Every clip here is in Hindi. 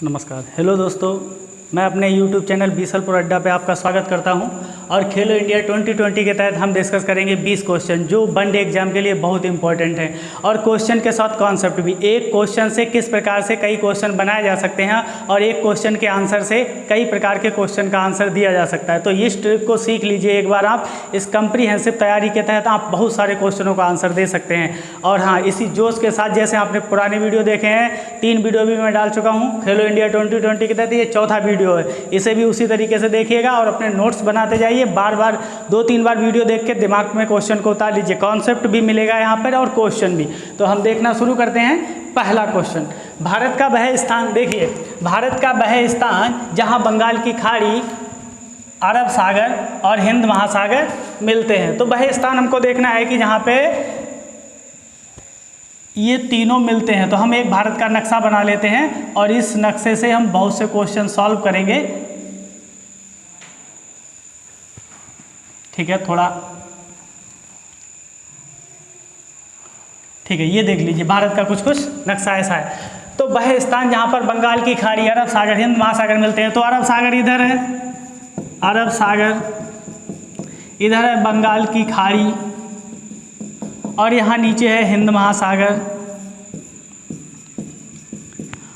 नमस्कार। हेलो दोस्तों, मैं अपने YouTube चैनल बीसलपुर अड्डा पे आपका स्वागत करता हूं और खेलो इंडिया 2020 के तहत हम डिस्कस करेंगे 20 क्वेश्चन जो वनडे एग्जाम के लिए बहुत इंपॉर्टेंट हैं और क्वेश्चन के साथ कॉन्सेप्ट भी। एक क्वेश्चन से किस प्रकार से कई क्वेश्चन बनाए जा सकते हैं और एक क्वेश्चन के आंसर से कई प्रकार के क्वेश्चन का आंसर दिया जा सकता है। तो इस ट्रिक को सीख लीजिए एक बार आप। इस कंप्रीहेंसिव तैयारी के तहत आप बहुत सारे क्वेश्चनों का आंसर दे सकते हैं। और हाँ, इसी जोश के साथ जैसे आपने पुराने वीडियो देखे हैं, 3 वीडियो भी मैं डाल चुका हूँ खेलो इंडिया 2020 के तहत, ये चौथा वीडियो है। इसे भी उसी तरीके से देखिएगा और अपने नोट्स बनाते जाइए। बार बार 2-3 बार वीडियो देख के दिमाग में क्वेश्चन को उतार लीजिए। कॉन्सेप्ट भी मिलेगा यहाँ पर और क्वेश्चन भी। तो हम देखना शुरू करते हैं। पहला क्वेश्चन, भारत का वह स्थान, देखिए भारत का वह स्थान जहाँ बंगाल की खाड़ी, अरब सागर और हिंद महासागर मिलते हैं। तो वह स्थान हमको देखना है कि जहाँ पे ये तीनों मिलते हैं। तो हम एक भारत का नक्शा बना लेते हैं और इस नक्शे से हम बहुत से क्वेश्चन सॉल्व करेंगे। ठीक है, थोड़ा ठीक है, ये देख लीजिए भारत का कुछ नक्शा ऐसा है। तो वह स्थान जहाँ पर बंगाल की खाड़ी, अरब सागर, हिंद महासागर मिलते हैं। तो अरब सागर इधर है, अरब सागर इधर है, बंगाल की खाड़ी और यहाँ नीचे है हिंद महासागर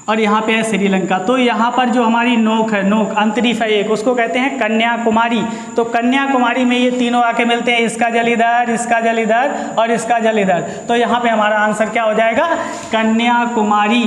और यहाँ पे है श्रीलंका। तो यहाँ पर जो हमारी नोक है, नोक अंतरिक्ष है एक, उसको कहते हैं कन्याकुमारी। तो कन्याकुमारी में ये तीनों आके मिलते हैं। इसका जल इधर, इसका जल इधर और इसका जल इधर। तो यहाँ पे हमारा आंसर क्या हो जाएगा? कन्याकुमारी।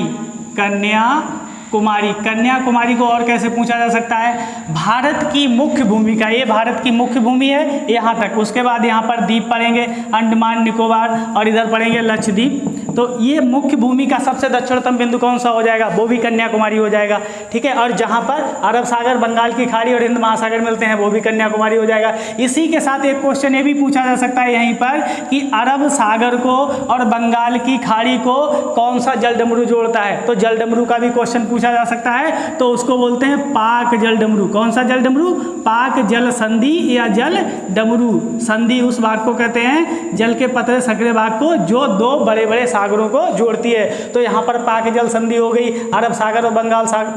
कन्याकुमारी को और कैसे पूछा जा सकता है? भारत की मुख्य भूमि का, ये भारत की मुख्य भूमि है यहाँ तक। उसके बाद यहाँ पर द्वीप पड़ेंगे, अंडमान निकोबार और इधर पड़ेंगे लक्षद्वीप। तो ये मुख्य भूमि का सबसे दक्षिणतम बिंदु कौन सा हो जाएगा? वो भी कन्याकुमारी हो जाएगा। ठीक है, और जहाँ पर अरब सागर, बंगाल की खाड़ी और हिंद महासागर मिलते हैं वो भी कन्याकुमारी हो जाएगा। इसी के साथ एक क्वेश्चन ये भी पूछा जा सकता है यहीं पर कि अरब सागर को और बंगाल की खाड़ी को कौन सा जलडमरू जोड़ता है? तो जलडमरू का भी क्वेश्चन पूछा जा सकता है। तो उसको बोलते हैं पाक जलडमरू। कौन सा जलडमरू? पाक जल संधि या जल डमरू। संधि उस भाग को कहते हैं, जल के पतले संकरे भाग को, जो 2 बड़े बड़े सागरों को जोड़ती है। तो यहाँ पर पाक जल संधि हो गई, अरब सागर और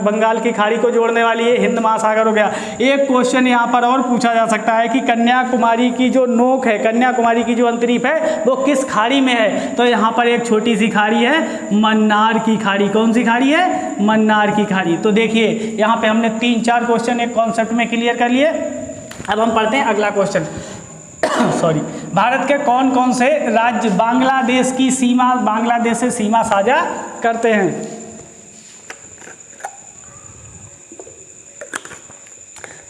बंगाल की खाड़ी को जोड़ने वाली है हिंद महासागर हो गया। एक क्वेश्चन यहाँ पर और पूछा जा सकता है कि कन्याकुमारी की जो नोक है, कन्याकुमारी की जो अंतरिक्ष है वो किस खाड़ी में है? तो यहाँ पर एक छोटी सी खाड़ी है, मन्नार की खाड़ी। कौन सी खाड़ी है? मन्नार की खाड़ी। तो देखिए यहाँ पे हमने 3-4 क्वेश्चन एक कॉन्सेप्ट में क्लियर कर लिए। अब हम पढ़ते हैं अगला क्वेश्चन। सॉरी, भारत के कौन कौन से राज्य बांग्लादेश की सीमा, बांग्लादेश से सीमा साझा करते हैं?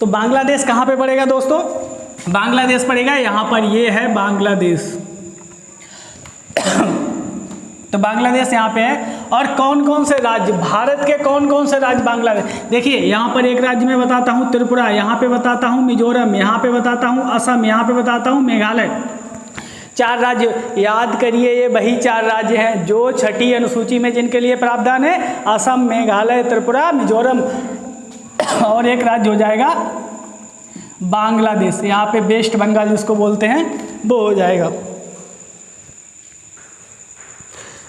तो बांग्लादेश कहाँ पे पड़ेगा दोस्तों? बांग्लादेश पड़ेगा यहाँ पर, ये है बांग्लादेश। तो बांग्लादेश यहाँ पे है। और कौन कौन से राज्य, भारत के कौन कौन से राज्य बांग्लादेश? देखिए यहाँ पर एक राज्य में बताता हूँ त्रिपुरा, यहाँ पे बताता हूँ मिजोरम, यहाँ पे बताता हूँ असम, यहाँ पे बताता हूँ मेघालय। 4 राज्य याद करिए, ये वही 4 राज्य हैं जो 6ठी अनुसूची में जिनके लिए प्रावधान है। असम, मेघालय, त्रिपुरा, मिजोरम और एक राज्य हो जाएगा बांग्लादेश। यहाँ पे वेस्ट बंगाल जिसको बोलते हैं वो हो जाएगा।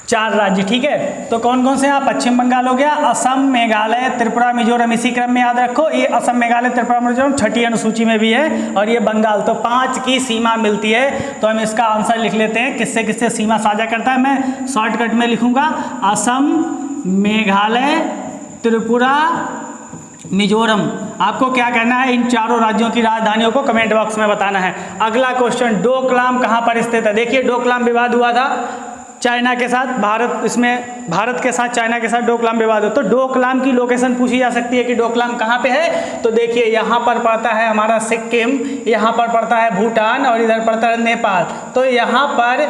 4 राज्य, ठीक है। तो कौन कौन से? यहाँ पश्चिम बंगाल हो गया, असम, मेघालय, त्रिपुरा, मिजोरम। इसी क्रम में याद रखो, ये असम, मेघालय, त्रिपुरा, मिजोरम 6ठी अनुसूची में भी है और ये बंगाल। तो 5 की सीमा मिलती है। तो हम इसका आंसर लिख लेते हैं, किससे किससे सीमा साझा करता है। मैं शॉर्टकट में लिखूंगा, असम, मेघालय, त्रिपुरा, मिजोरम। आपको क्या करना है? इन 4 राज्यों की राजधानियों को कमेंट बॉक्स में बताना है। अगला क्वेश्चन, डोकलाम कहाँ पर स्थित है? देखिए डोकलाम विवाद हुआ था चाइना के साथ, भारत के साथ चाइना के साथ डोकलाम विवाद हो। तो डोकलाम की लोकेशन पूछी जा सकती है कि डोकलाम कहाँ पे है? तो देखिए यहाँ पर पड़ता है हमारा सिक्किम, यहाँ पर पड़ता है भूटान और इधर पड़ता है नेपाल। तो यहाँ पर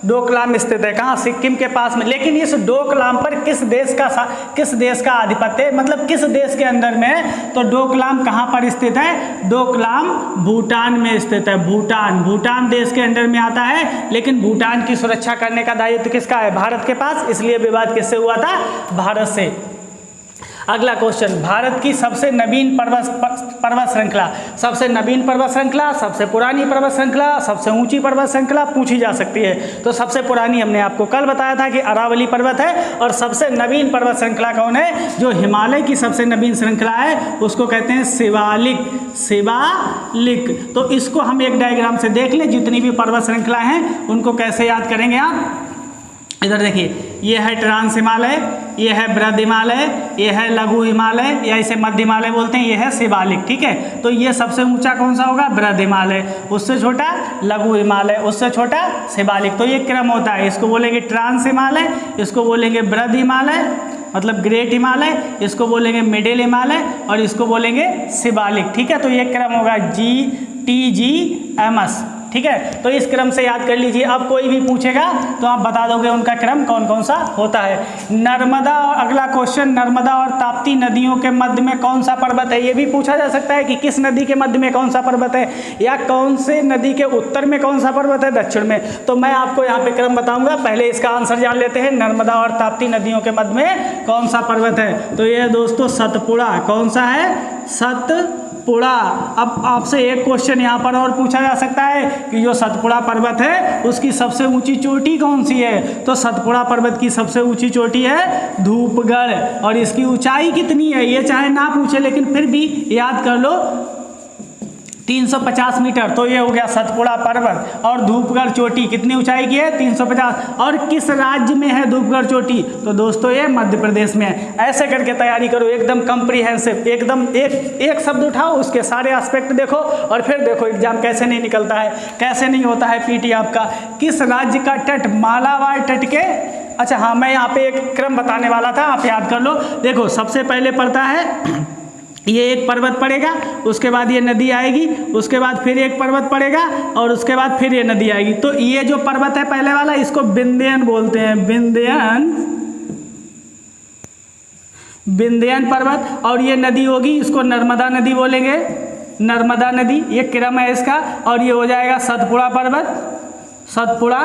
डोकलाम स्थित है। कहाँ? सिक्किम के पास में। लेकिन इस डोकलाम पर किस देश का आधिपत्य, मतलब किस देश के अंदर में? तो डोकलाम कहाँ पर स्थित है? डोकलाम भूटान में स्थित है। भूटान देश के अंदर में आता है। लेकिन भूटान की सुरक्षा करने का दायित्व किसका है? भारत के पास। इसलिए विवाद किससे हुआ था? भारत से। अगला क्वेश्चन, भारत की सबसे नवीन पर्वत श्रृंखला, सबसे नवीन पर्वत श्रृंखला, सबसे पुरानी पर्वत श्रृंखला, सबसे ऊंची पर्वत श्रृंखला पूछी जा सकती है। तो सबसे पुरानी हमने आपको कल बताया था कि अरावली पर्वत है, और सबसे नवीन पर्वत श्रृंखला कौन है? जो हिमालय की सबसे नवीन श्रृंखला है उसको कहते हैं शिवालिक, शिवालिक। तो इसको हम एक डायग्राम से देख लें, जितनी भी पर्वत श्रृंखला हैं उनको कैसे याद करेंगे आप। इधर देखिए, ये है ट्रांस हिमालय, ये है बृहद हिमालय, ये है लघु हिमालय या इसे मध्य हिमालय बोलते हैं, ये है शिवालिक, ठीक है। तो ये सबसे ऊंचा कौन सा होगा? बृहद हिमालय, उससे छोटा लघु हिमालय, उससे छोटा शिवालिक। तो ये क्रम होता है, इसको बोलेंगे ट्रांस हिमालय, इसको बोलेंगे बृहद हिमालय मतलब ग्रेट हिमालय, इसको बोलेंगे मिडिल हिमालय और इसको बोलेंगे शिवालिक, ठीक है। तो ये क्रम होगा GTGMS, ठीक है। तो इस क्रम से याद कर लीजिए। अब कोई भी पूछेगा तो आप बता दोगे उनका क्रम कौन कौन सा होता है। नर्मदा, और अगला क्वेश्चन, नर्मदा और ताप्ती नदियों के मध्य में कौन सा पर्वत है? ये भी पूछा जा सकता है कि किस नदी के मध्य में कौन सा पर्वत है, या कौन से नदी के उत्तर में कौन सा पर्वत है, दक्षिण में। तो मैं आपको यहाँ पे क्रम बताऊंगा, पहले इसका आंसर जान लेते हैं। नर्मदा और ताप्ती नदियों के मध्य में कौन सा पर्वत है? तो ये दोस्तों सतपुड़ा। कौन सा है? सतपुड़ा। अब आपसे एक क्वेश्चन यहाँ पर और पूछा जा सकता है कि जो सतपुड़ा पर्वत है उसकी सबसे ऊंची चोटी कौन सी है? तो सतपुड़ा पर्वत की सबसे ऊंची चोटी है धूपगढ़, और इसकी ऊंचाई कितनी है ये चाहे ना पूछे लेकिन फिर भी याद कर लो, 350 मीटर। तो ये हो गया सतपुड़ा पर्वत। और धूपगढ़ चोटी कितनी ऊंचाई की है? 350। और किस राज्य में है धूपगढ़ चोटी? तो दोस्तों ये मध्य प्रदेश में है। ऐसे करके तैयारी करो, एकदम कम्प्रीहेंसिव, एकदम एक शब्द उठाओ, उसके सारे एस्पेक्ट देखो और फिर देखो एग्जाम कैसे नहीं निकलता है, कैसे नहीं होता है पीटी आपका। किस राज्य का तट मालाबार तट के, अच्छा हाँ, मैं यहाँ पे एक क्रम बताने वाला था, आप याद कर लो। देखो सबसे पहले पड़ता है ये एक पर्वत पड़ेगा, उसके बाद ये नदी आएगी, उसके बाद फिर एक पर्वत पड़ेगा और उसके बाद फिर ये नदी आएगी। तो ये जो पर्वत है पहले वाला, इसको विंध्यन बोलते हैं, विंध्यन पर्वत। और ये नदी होगी, इसको नर्मदा नदी बोलेंगे, नर्मदा नदी, ये क्रम है इसका। और ये हो जाएगा सतपुड़ा पर्वत, सतपुड़ा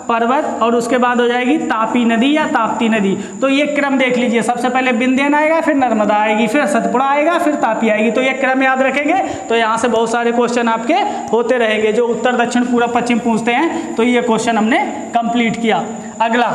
पर्वत, और उसके बाद हो जाएगी तापी नदी या ताप्ती नदी। तो ये क्रम देख लीजिए, सबसे पहले विंध्यन आएगा, फिर नर्मदा आएगी, फिर सतपुड़ा आएगा, फिर तापी आएगी। तो ये क्रम याद रखेंगे तो यहाँ से बहुत सारे क्वेश्चन आपके होते रहेंगे, जो उत्तर दक्षिण पूर्व पश्चिम पूछते हैं। तो ये क्वेश्चन हमने कंप्लीट किया। अगला,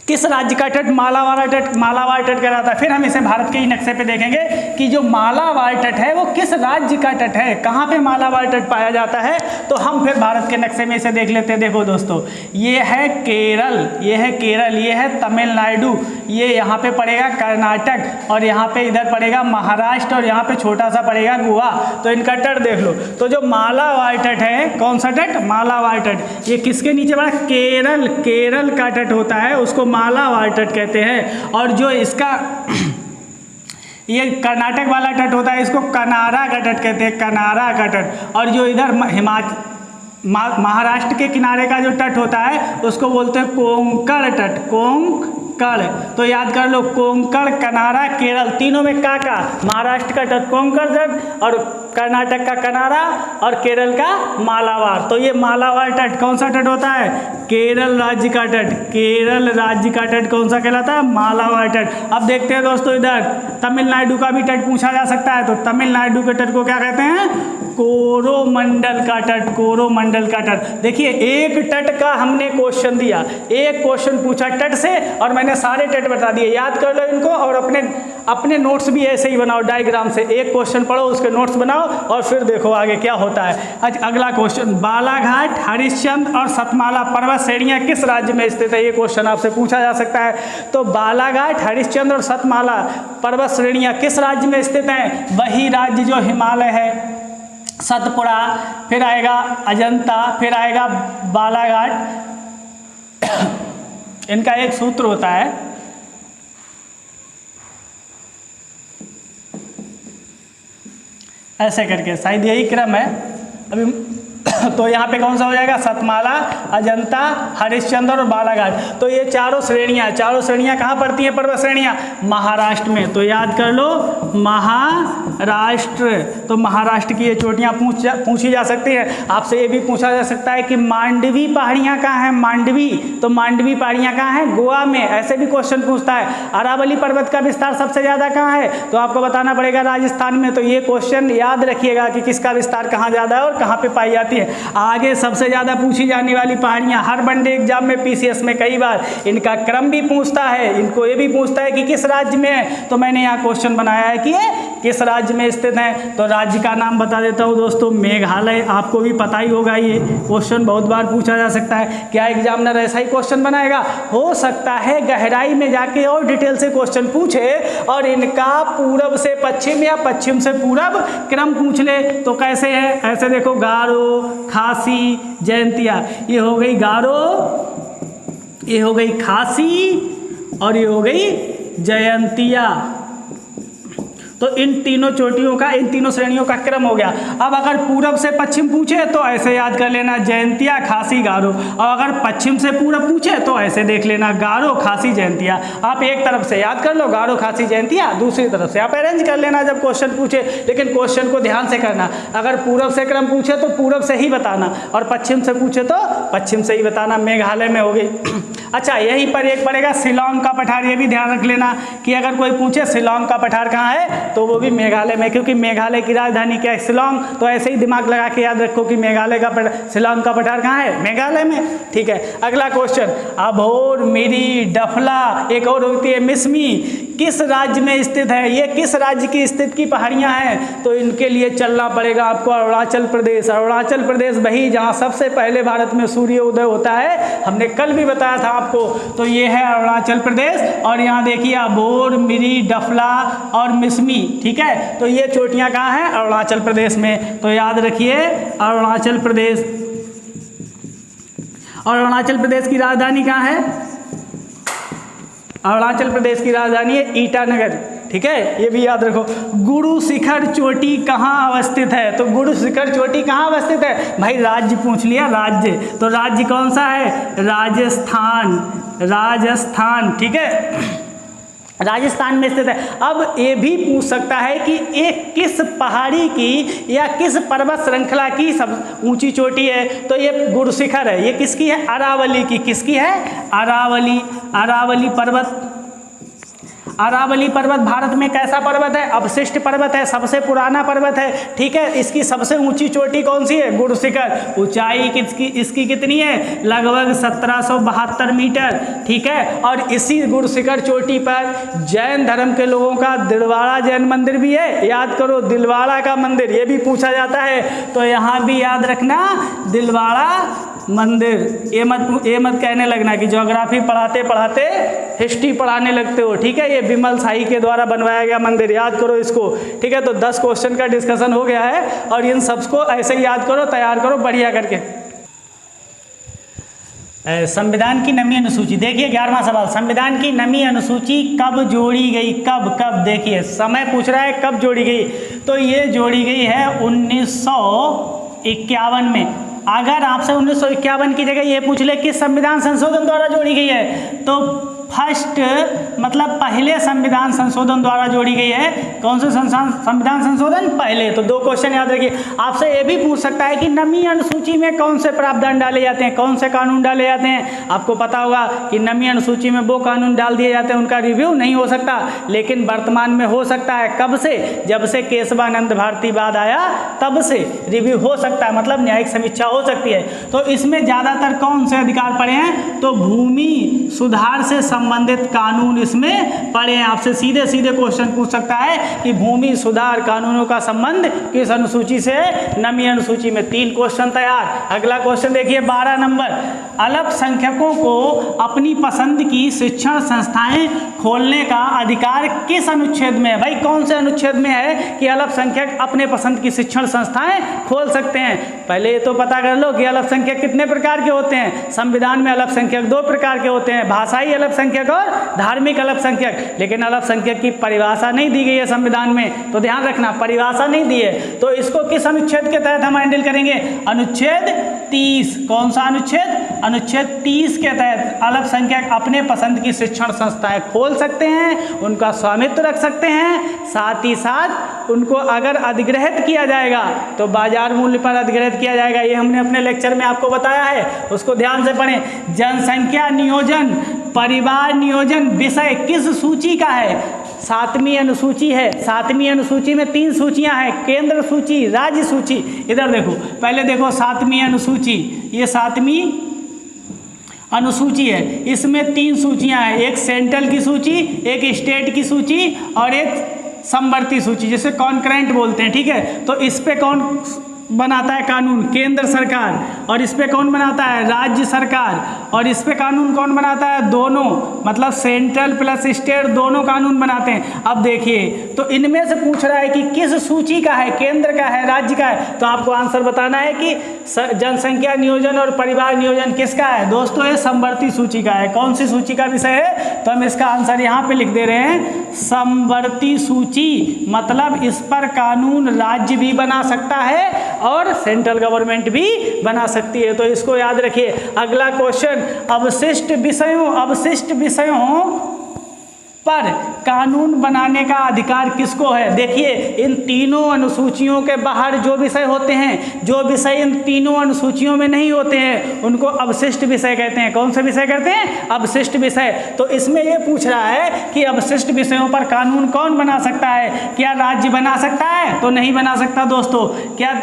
किस राज्य का तट मालाबार तट कहलाता है? फिर हम इसे भारत के ही नक्शे पे देखेंगे कि जो मालाबार तट है वो किस राज्य का तट है, कहाँ पे मालाबार तट पाया जाता है। तो हम फिर भारत के नक्शे में इसे देख लेते हैं। देखो दोस्तों, ये है केरल, ये है केरल, ये है तमिलनाडु, ये यहाँ पे पड़ेगा कर्नाटक, और यहाँ पे इधर पड़ेगा महाराष्ट्र, और यहाँ पे छोटा सा पड़ेगा गोवा। तो इनका तट देख लो। तो जो मालाबार तट है, कौन सा तट? मालाबार तट। ये किसके नीचे पड़ा? केरल, केरल का तट होता है, उसको मालाबार तट कहते हैं। और जो इसका ये कर्नाटक वाला तट होता है, इसको कनारा का तट कहते हैं, कनारा का तट। और जो इधर महाराष्ट्र के किनारे का जो तट होता है उसको बोलते हैं कोंकण तट, कोंकण। तो याद कर लो, कोंकण, कनारा, केरल, तीनों में का महाराष्ट्र का तट कोंकण तट, और कर्नाटक का कनारा, और केरल का मालाबार। तो ये मालाबार तट कौन सा तट होता है? केरल राज्य का तट, केरल राज्य का तट कौन सा कहलाता है? मालाबार तट। अब देखते हैं दोस्तों, इधर तमिलनाडु का भी तट पूछा जा सकता है। तो तमिलनाडु के तट को क्या कहते हैं? कोरोमंडल का तट, कोरोमंडल का तट। देखिए एक तट का हमने क्वेश्चन दिया, एक क्वेश्चन पूछा तट से, और मैंने सारे तट बता दिए। याद कर लो इनको, और अपने नोट्स भी ऐसे ही बनाओ डायग्राम से। एक क्वेश्चन पढ़ो, उसके नोट्स बनाओ और फिर देखो आगे क्या होता है। अगला क्वेश्चन, बालाघाट, हरिश्चंद्र और सतमाला पर्वत श्रेणियां किस राज्य में स्थित है? ये क्वेश्चन आपसे पूछा जा सकता है। तो बालाघाट, हरिश्चंद्र और सतमाला पर्वत श्रेणियां किस राज्य में स्थित हैं? वही राज्य जो हिमालय है, सतपुड़ा, फिर आएगा अजंता, फिर आएगा बालाघाट। इनका एक सूत्र होता है, ऐसे करके, शायद यही क्रम है। अभी तो यहाँ पे कौन सा हो जाएगा, सतमाला, अजंता, हरिश्चंद्र और बालाघाट। तो ये चारों श्रेणियाँ कहाँ पड़ती हैं, पर्वत श्रेणियाँ, महाराष्ट्र में। तो याद कर लो महाराष्ट्र। तो महाराष्ट्र की ये चोटियाँ पूछी जा सकती हैं। आपसे ये भी पूछा जा सकता है कि मांडवी पहाड़ियाँ कहाँ हैं, मांडवी, तो मांडवी पहाड़ियाँ कहाँ हैं, गोवा में। ऐसे भी क्वेश्चन पूछता है। अरावली पर्वत का विस्तार सबसे ज़्यादा कहाँ है, तो आपको बताना पड़ेगा राजस्थान में। तो ये क्वेश्चन याद रखिएगा कि किसका विस्तार कहाँ ज़्यादा है और कहाँ पे पाई जाती है। आगे सबसे ज़्यादा पूछी जाने वाली पहाड़ियाँ, हर वनडे एग्जाम में पीसीएस में कई बार इनका क्रम भी पूछता है, इनको ये भी पूछता है कि किस राज्य में है। तो मैंने यहाँ क्वेश्चन बनाया है कि ये किस राज्य में स्थित है। तो राज्य का नाम बता देता हूँ दोस्तों, मेघालय। आपको भी पता ही होगा, ये क्वेश्चन बहुत बार पूछा जा सकता है। क्या एग्जामिनर ऐसा ही क्वेश्चन बनाएगा, हो सकता है गहराई में जाके और डिटेल से क्वेश्चन पूछे और इनका पूरब से पश्चिम या पश्चिम से पूरब क्रम पूछ ले। तो कैसे है, ऐसे देखो, गारो, खासी, जयंतिया, ये हो गई गारो, ये हो गई खासी और ये हो गई जयंतिया। तो इन तीनों चोटियों का, इन तीनों श्रेणियों का क्रम हो गया। अब अगर पूरब से पश्चिम पूछे तो ऐसे याद कर लेना, जयंतिया, खासी, गारो। और अगर पश्चिम से पूरब पूछे तो ऐसे देख लेना, गारो, खासी, जयंतिया। आप एक तरफ से याद कर लो गारो, खासी, जयंतिया, दूसरी तरफ से आप अरेंज कर लेना जब क्वेश्चन पूछे। लेकिन क्वेश्चन को ध्यान से करना, अगर पूरब से क्रम पूछे तो पूरब से ही बताना और पश्चिम से पूछे तो पश्चिम से ही बताना। मेघालय में हो गई। अच्छा, यहीं पर एक पड़ेगा शिलांग का पठार। ये भी ध्यान रख लेना कि अगर कोई पूछे शिलांग का पठार कहाँ है तो वो भी मेघालय में, क्योंकि मेघालय की राजधानी क्या है, शिलांग। तो ऐसे ही दिमाग लगा के याद रखो कि मेघालय का शिलांग का पठार कहाँ है, मेघालय में। ठीक है, अगला क्वेश्चन, अभोर, मिरी, डफला, एक और होती है मिसमी, किस राज्य में स्थित है, ये किस राज्य की स्थित की पहाड़ियाँ हैं। तो इनके लिए चलना पड़ेगा आपको अरुणाचल प्रदेश। अरुणाचल प्रदेश वही जहाँ सबसे पहले भारत में सूर्योदय होता है, हमने कल भी बताया था आपको। तो ये है अरुणाचल प्रदेश। और यहाँ देखिए अभोर, मिरी, डफला और मिसमी। ठीक है, तो ये चोटियाँ कहाँ हैं, अरुणाचल प्रदेश में। तो याद रखिए अरुणाचल प्रदेश। और अरुणाचल प्रदेश की राजधानी कहाँ है, अरुणाचल प्रदेश की राजधानी है ईटानगर। ठीक है, ये भी याद रखो। गुरु शिखर चोटी कहाँ अवस्थित है, तो गुरु शिखर चोटी कहाँ अवस्थित है, भाई राज्य पूछ लिया, राज्य। तो राज्य कौन सा है, राजस्थान, राजस्थान। ठीक है, राजस्थान में स्थित है। अब ये भी पूछ सकता है कि एक किस पहाड़ी की या किस पर्वत श्रृंखला की सब ऊंची चोटी है, तो ये गुरु शिखर है। ये किसकी है, अरावली की। किसकी है, अरावली, अरावली पर्वत। अरावली पर्वत भारत में कैसा पर्वत है, अवशिष्ट पर्वत है, सबसे पुराना पर्वत है। ठीक है, इसकी सबसे ऊंची चोटी कौन सी है, गुरु शिखर। ऊंचाई इसकी कितनी है, लगभग 1772 मीटर। ठीक है, और इसी गुरु शिखर चोटी पर जैन धर्म के लोगों का दिलवाड़ा जैन मंदिर भी है। याद करो, दिलवाड़ा का मंदिर, ये भी पूछा जाता है। तो यहाँ भी याद रखना दिलवाड़ा मंदिर। ये मत कहने लगना कि ज्योग्राफी पढ़ाते पढ़ाते हिस्ट्री पढ़ाने लगते हो। ठीक है, ये विमल शाही के द्वारा बनवाया गया मंदिर, याद करो इसको। ठीक है, तो 10 क्वेश्चन का डिस्कशन हो गया है और इन सबको ऐसे ही याद करो, तैयार करो बढ़िया करके। संविधान की नवीं अनुसूची, देखिए 11वां सवाल, संविधान की नवीं अनुसूची कब जोड़ी गई, कब देखिए समय पूछ रहा है कब जोड़ी गई। तो ये जोड़ी गई है 1951 में। अगर आपसे 1951 की जगह ये पूछ ले कि संविधान संशोधन द्वारा जोड़ी गई है, तो फर्स्ट मतलब पहले संविधान संशोधन द्वारा जोड़ी गई है। कौन से संविधान संशोधन, पहले। तो 2 क्वेश्चन याद रखिए। आपसे ये भी पूछ सकता है कि नवीं अनुसूची में कौन से प्रावधान डाले जाते हैं, कौन से कानून डाले जाते हैं। आपको पता होगा कि नवीं अनुसूची में वो कानून डाल दिए जाते हैं उनका रिव्यू नहीं हो सकता, लेकिन वर्तमान में हो सकता है। कब से, जब से केशवानंद भारतीवाद आया तब से रिव्यू हो सकता है, मतलब न्यायिक समीक्षा हो सकती है। तो इसमें ज़्यादातर कौन से अधिकार पड़े हैं, तो भूमि सुधार से संबंधित कानून इसमें पड़े हैं। आपसे सीधे सीधे क्वेश्चन पूछ सकता है कि भूमि सुधार कानूनों का संबंध किस अनुसूची से, नवीं अनुसूची में। 3 क्वेश्चन तैयार। अगला क्वेश्चन देखिए 12 नंबर, अल्पसंख्यकों को अपनी पसंद की शिक्षण संस्थाएं खोलने का अधिकार किस अनुच्छेद में है। भाई कौन से अनुच्छेद में है कि अल्पसंख्यक अपने पसंद की शिक्षण संस्थाएं खोल सकते हैं। पहले तो पता कर लो कि अल्पसंख्यक कितने प्रकार के होते हैं। संविधान में अल्पसंख्यक 2 प्रकार के होते हैं, भाषाई अल्पसंख्यक अल्पसंख्यक और धार्मिक अल्पसंख्यक। लेकिन अल्पसंख्यक की परिभाषा नहीं दी गई है संविधान में, तो ध्यान रखना परिभाषा नहीं दी है। तो इसको किस अनुच्छेद के तहत हम हैंडल करेंगे? अनुच्छेद 30। कौन सा अनुच्छेद? अनुच्छेद 30 के तहत अल्पसंख्यक अपने पसंद की शिक्षण संस्थाएं खोल सकते हैं, उनका स्वामित्व रख सकते हैं, साथ ही साथ उनको अगर अधिग्रहित किया जाएगा तो बाजार मूल्य पर अधिग्रहित किया जाएगा। ये हमने अपने लेक्चर में आपको बताया है, उसको ध्यान से पढ़ें। जनसंख्या नियोजन, परिवार नियोजन विषय किस सूची का है? 7वीं अनुसूची है। 7वीं अनुसूची में 3 सूचियां हैं, केंद्र सूची, राज्य सूची। इधर देखो, पहले देखो 7वीं अनुसूची, ये 7वीं अनुसूची है, इसमें 3 सूचियां हैं, एक सेंट्रल की सूची, एक स्टेट की सूची और एक समवर्ती सूची, जिसे कॉन्करेंट बोलते हैं। ठीक है, तो इस पे कौन बनाता है कानून? केंद्र सरकार। और इस पे कौन बनाता है? राज्य सरकार। और इस पे कानून कौन बनाता है? दोनों, मतलब सेंट्रल प्लस स्टेट दोनों कानून बनाते हैं। अब देखिए, तो इनमें से पूछ रहा है कि किस सूची का है, केंद्र का है, राज्य का है, तो आपको आंसर बताना है कि जनसंख्या नियोजन और परिवार नियोजन किसका है? दोस्तों ये समवर्ती सूची का है। कौन सी सूची का विषय है? तो हम इसका आंसर यहाँ पे लिख दे रहे हैं, समवर्ती सूची। मतलब इस पर कानून राज्य भी बना सकता है और सेंट्रल गवर्नमेंट भी बना सकती है, तो इसको याद रखिए। अगला क्वेश्चन, अवशिष्ट विषयों पर कानून बनाने का अधिकार किसको है? देखिए, इन तीनों अनुसूचियों के बाहर जो विषय होते हैं, जो विषय इन तीनों अनुसूचियों में नहीं होते हैं, उनको अवशिष्ट विषय कहते हैं। कौन से विषय कहते हैं? अवशिष्ट विषय। तो इसमें ये पूछ रहा है कि अवशिष्ट विषयों पर कानून कौन बना सकता है? क्या राज्य बना सकता है? तो नहीं बना सकता दोस्तों। क्या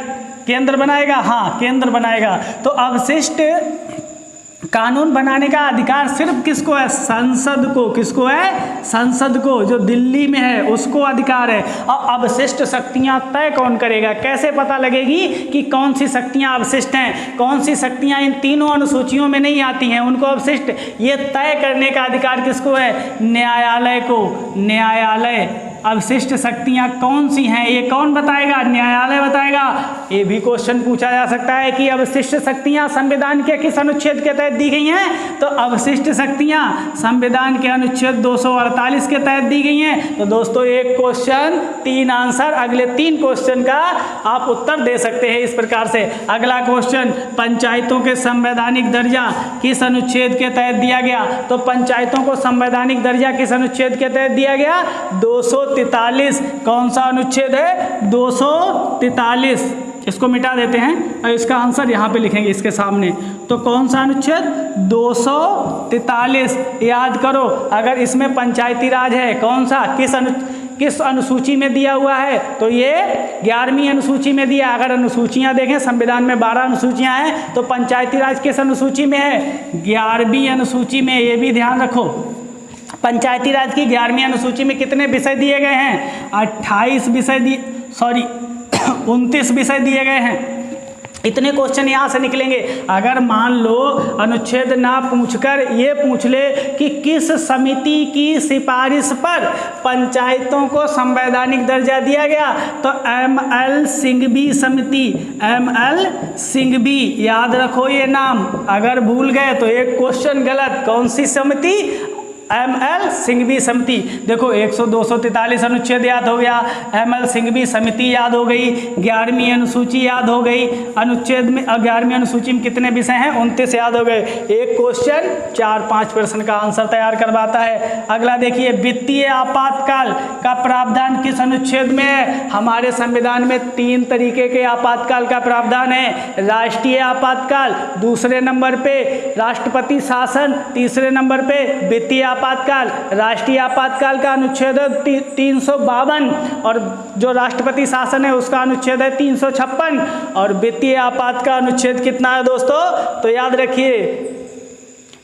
केंद्र बनाएगा? हाँ, केंद्र बनाएगा। तो अवशिष्ट कानून बनाने का अधिकार सिर्फ किसको है? संसद को। किसको है? संसद को, जो दिल्ली में है उसको अधिकार है। और अवशिष्ट शक्तियां तय कौन करेगा? कैसे पता लगेगी कि कौन सी शक्तियां अवशिष्ट हैं, कौन सी शक्तियां इन तीनों अनुसूचियों में नहीं आती हैं, उनको अवशिष्ट, ये तय करने का अधिकार किसको है? न्यायालय को। न्यायालय अवशिष्ट शक्तियां कौन सी हैं ये कौन बताएगा? न्यायालय बताएगा। ये भी क्वेश्चन पूछा जा सकता है कि अवशिष्ट शक्तियां संविधान के किस अनुच्छेद के तहत दी गई हैं? तो अवशिष्ट शक्तियां संविधान के अनुच्छेद 248 के तहत दी गई हैं। तो दोस्तों एक क्वेश्चन 3 आंसर, अगले 3 क्वेश्चन का आप उत्तर दे सकते हैं इस प्रकार से। अगला क्वेश्चन, पंचायतों के संवैधानिक दर्जा किस अनुच्छेद के तहत दिया गया? तो पंचायतों को संवैधानिक दर्जा किस अनुच्छेद के तहत दिया गया? 243। कौन सा अनुच्छेद है? 243। इसको मिटा देते हैं और इसका आंसर यहाँ पे लिखेंगे इसके सामने। तो कौन सा अनुच्छेद? 243। याद करो, अगर इसमें पंचायती राज है, कौन सा, किस अनुसूची में दिया हुआ है? तो ये 11वीं अनुसूची में दिया। अगर अनुसूचियां देखें, संविधान में 12 अनुसूचियां हैं, तो पंचायती राज किस अनुसूची में है? 11वीं अनुसूची में। ये भी ध्यान रखो, पंचायती राज की 11वीं अनुसूची में कितने विषय दिए गए हैं? 28 विषय 29 विषय दिए गए हैं। इतने क्वेश्चन यहाँ से निकलेंगे। अगर मान लो अनुच्छेद ना पूछकर ये पूछ ले कि किस समिति की सिफारिश पर पंचायतों को संवैधानिक दर्जा दिया गया, तो ML सिंघवी समिति। ML सिंघवी, याद रखो ये नाम। अगर भूल गए तो एक क्वेश्चन गलत। कौन सी समिति? ML सिंघवी समिति। देखो 243 अनुच्छेद याद हो गया, ML सिंघवी समिति याद हो गई, 11वीं अनुसूची याद हो गई। अनुच्छेद में 11वीं अनुसूची में कितने विषय हैं? 29 याद हो गए। एक क्वेश्चन 4-5 प्रश्न का आंसर तैयार करवाता है। अगला देखिए, वित्तीय आपातकाल का प्रावधान किस अनुच्छेद में है? हमारे संविधान में 3 तरीके के आपातकाल का प्रावधान है। राष्ट्रीय आपातकाल, दूसरे नंबर पे राष्ट्रपति शासन, तीसरे नंबर पे वित्तीय आपातकाल। राष्ट्रीय आपातकाल का अनुच्छेद 352 और जो राष्ट्रपति शासन है उसका अनुच्छेद है 356। और वित्तीय आपात का अनुच्छेद कितना है दोस्तों? तो याद रखिए,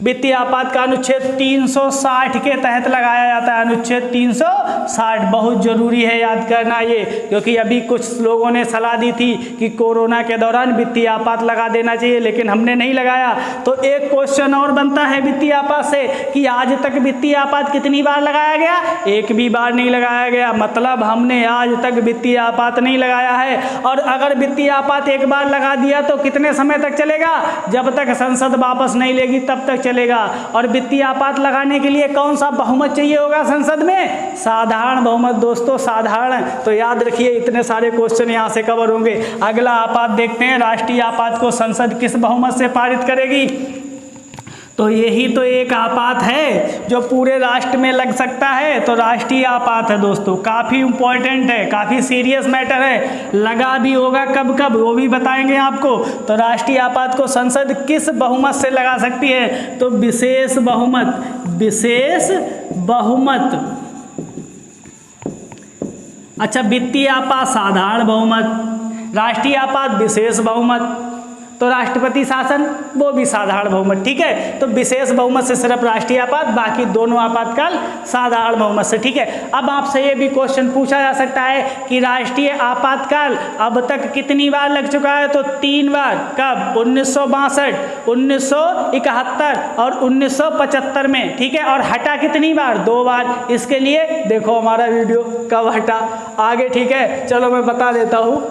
वित्तीय आपात का अनुच्छेद 360 के तहत लगाया जाता है। अनुच्छेद 360 बहुत जरूरी है याद करना ये, क्योंकि अभी कुछ लोगों ने सलाह दी थी कि कोरोना के दौरान वित्तीय आपात लगा देना चाहिए, लेकिन हमने नहीं लगाया। तो एक क्वेश्चन और बनता है वित्तीय आपात से कि आज तक वित्तीय आपात कितनी बार लगाया गया? एक भी बार नहीं लगाया गया। मतलब हमने आज तक वित्तीय आपात नहीं लगाया है। और अगर वित्तीय आपात एक बार लगा दिया तो कितने समय तक चलेगा? जब तक संसद वापस नहीं लेगी तब तक चलेगा। चलेगा। और वित्तीय आपात लगाने के लिए कौन सा बहुमत चाहिए होगा संसद में? साधारण बहुमत दोस्तों, साधारण। तो याद रखिए इतने सारे क्वेश्चन यहाँ से कवर होंगे। अगला आपात देखते हैं, राष्ट्रीय आपात को संसद किस बहुमत से पारित करेगी? तो यही तो एक आपात है जो पूरे राष्ट्र में लग सकता है, तो राष्ट्रीय आपात है दोस्तों। काफ़ी इंपॉर्टेंट है, काफ़ी सीरियस मैटर है, लगा भी होगा कब कब वो भी बताएंगे आपको। तो राष्ट्रीय आपात को संसद किस बहुमत से लगा सकती है? तो विशेष बहुमत, विशेष बहुमत। अच्छा, वित्तीय आपात साधारण बहुमत, राष्ट्रीय आपात विशेष बहुमत, तो राष्ट्रपति शासन वो भी साधारण बहुमत। ठीक है, तो विशेष बहुमत से सिर्फ राष्ट्रीय आपात, बाकी दोनों आपातकाल साधारण बहुमत से। ठीक है, अब आपसे ये भी क्वेश्चन पूछा जा सकता है कि राष्ट्रीय आपातकाल अब तक कितनी बार लग चुका है? तो 3 बार। कब? 1962, 1971 और 1975 में। ठीक है, और हटा कितनी बार? 2 बार। इसके लिए देखो हमारा वीडियो कब हटा आगे। ठीक है, चलो मैं बता देता हूँ।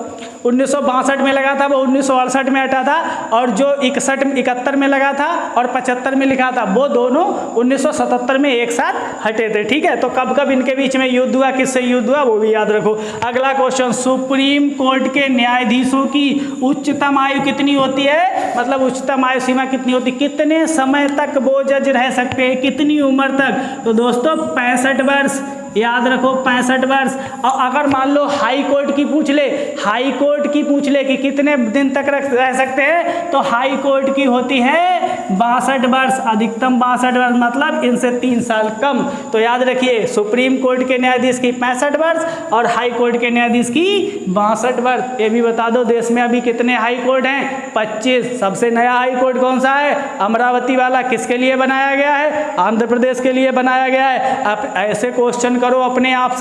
1962 में लगा था, वो 1968 में हटा था, और जो 71 में लगा था और 75 में लिखा था वो दोनों 1977 में एक साथ हटे थे। ठीक है, तो कब कब इनके बीच में युद्ध हुआ, किससे युद्ध हुआ, वो भी याद रखो। अगला क्वेश्चन, सुप्रीम कोर्ट के न्यायाधीशों की उच्चतम आयु कितनी होती है? मतलब उच्चतम आयु सीमा कितनी होती, कितने समय तक वो जज रह सकते हैं, कितनी उम्र तक? तो दोस्तों 65 वर्ष, याद रखो 65 वर्ष। और अगर मान लो हाई कोर्ट की पूछ ले, हाई कोर्ट की पूछ ले कि कितने दिन तक रह सकते हैं, तो हाई कोर्ट की होती है 62 वर्ष, अधिकतम 62 वर्ष, मतलब इनसे 3 साल कम। तो याद रखिए सुप्रीम कोर्ट के न्यायाधीश की 65 वर्ष और हाई कोर्ट के न्यायाधीश की 62 वर्ष। ये भी बता दो देश में अभी कितने हाई कोर्ट हैं? 25। सबसे नया हाई कोर्ट कौन सा है? अमरावती वाला। किसके लिए बनाया गया है? आंध्र प्रदेश के लिए बनाया गया है। अब ऐसे क्वेश्चन करो अपने आप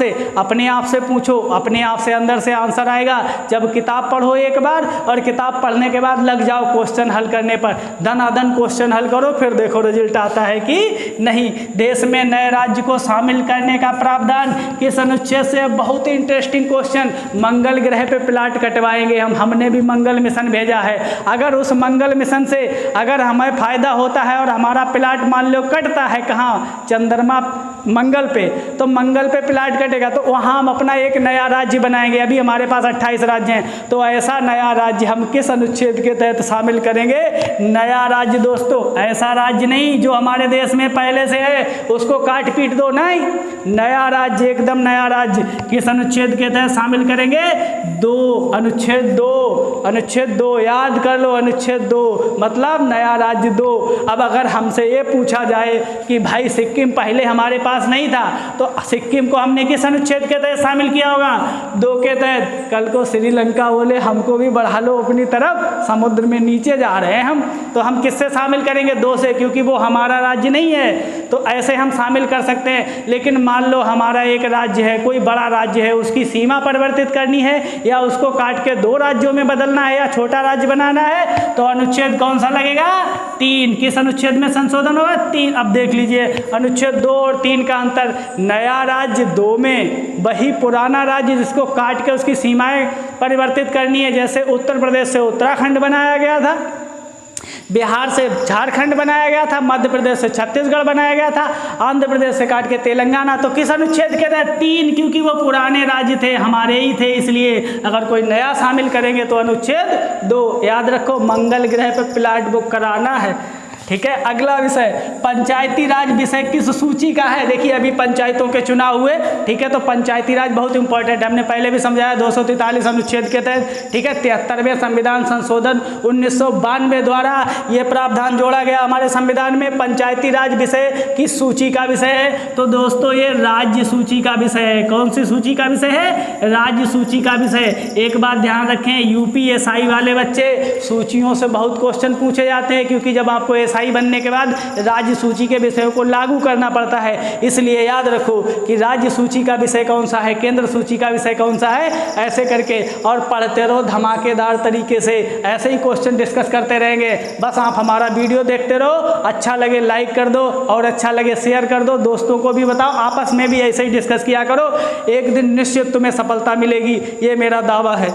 से पूछो, अपने आप से अंदर से आंसर आएगा। जब किताब पढ़ो एक बार, और किताब पढ़ने के बाद लग जाओ क्वेश्चन हल करने पर, धनाधन क्वेश्चन हल करो, फिर देखो रिजल्ट आता है कि नहीं। देश में नए राज्य को शामिल करने का प्रावधान किस अनुच्छेद से? बहुत ही इंटरेस्टिंग क्वेश्चन। मंगल ग्रह पे प्लाट कटवाएंगे हमने भी मंगल मिशन भेजा है। अगर उस मंगल मिशन से अगर हमें फायदा होता है और हमारा प्लाट मान लो कटता है, कहाँ? चंद्रमा मंगल पे, तो मंगल पे प्लाट कटेगा तो वहाँ हम अपना एक नया राज्य बनाएंगे। अभी हमारे पास 28 राज्य हैं, तो ऐसा नया राज्य हम किस अनुच्छेद के तहत शामिल करेंगे? नया राज्य दोस्तों, ऐसा राज्य नहीं जो हमारे देश में पहले से है उसको काट पीट दो, नहीं, नया राज्य, एकदम नया राज्य। किस अनुच्छेद के तहत शामिल करेंगे? 2, अनुच्छेद 2, याद कर लो, अनुच्छेद 2 मतलब नया राज्य 2। अब अगर हमसे ये पूछा जाए कि भाई सिक्किम पहले हमारे पास नहीं था, तो सिक्किम को हमने किस अनुच्छेद के तहत शामिल किया होगा? 2 के तहत। कल को श्रीलंका बोले हमको भी बढ़ा लो अपनी तरफ, समुद्र में नीचे जा रहे हैं हम, तो हम किससे शामिल करेंगे? 2 से, क्योंकि वो हमारा राज्य नहीं है। तो ऐसे हम शामिल कर सकते हैं। लेकिन मान लो हमारा एक राज्य है, कोई बड़ा राज्य है, उसकी सीमा परिवर्तित करनी है, या उसको काट के 2 राज्यों में बदलना है, या छोटा राज्य बनाना है, तो अनुच्छेद कौन सा लगेगा? 3। किस अनुच्छेद में संशोधन होगा? 3। अब देख लीजिए अनुच्छेद 2 और 3 का अंतर। नया राज्य 2 में, वही पुराना राज्य जिसको काट के उसकी सीमाएं परिवर्तित करनी है। जैसे उत्तर प्रदेश से उत्तराखंड बनाया गया था, बिहार से झारखंड बनाया गया था, मध्य प्रदेश से छत्तीसगढ़ बनाया गया था, आंध्र प्रदेश से काट के तेलंगाना। तो किस अनुच्छेद के तहत? 3, क्योंकि वो पुराने राज्य थे, हमारे ही थे, इसलिए अगर कोई नया शामिल करेंगे तो अनुच्छेद 2। याद रखो मंगल ग्रह पर प्लाट बुक कराना है। ठीक है, अगला विषय पंचायती राज विषय किस सूची का है? देखिए अभी पंचायतों के चुनाव हुए, ठीक है, तो पंचायती राज बहुत इंपॉर्टेंट है, हमने पहले भी समझाया 243 अनुच्छेद के तहत। ठीक है, 73वें संविधान संशोधन 1992 द्वारा ये प्रावधान जोड़ा गया हमारे संविधान में। पंचायती राज विषय किस सूची का विषय है? तो दोस्तों ये राज्य सूची का विषय है। कौन सी सूची का विषय है? राज्य सूची का विषय। एक बात ध्यान रखें, यूपीएसआई वाले बच्चे सूचियों से बहुत क्वेश्चन पूछे जाते हैं, क्योंकि जब आपको एसआई बनने के बाद राज्य सूची के विषयों को लागू करना पड़ता है। इसलिए याद रखो कि राज्य सूची का विषय कौन सा है, केंद्र सूची का विषय कौन सा है, ऐसे करके और पढ़ते रहो धमाकेदार तरीके से। ऐसे ही क्वेश्चन डिस्कस करते रहेंगे। बस आप हमारा वीडियो देखते रहो, अच्छा लगे लाइक कर दो और अच्छा लगे शेयर कर दो, दोस्तों को भी बताओ, आपस में भी ऐसे ही डिस्कस किया करो। एक दिन निश्चित तुम्हें सफलता मिलेगी, ये मेरा दावा है।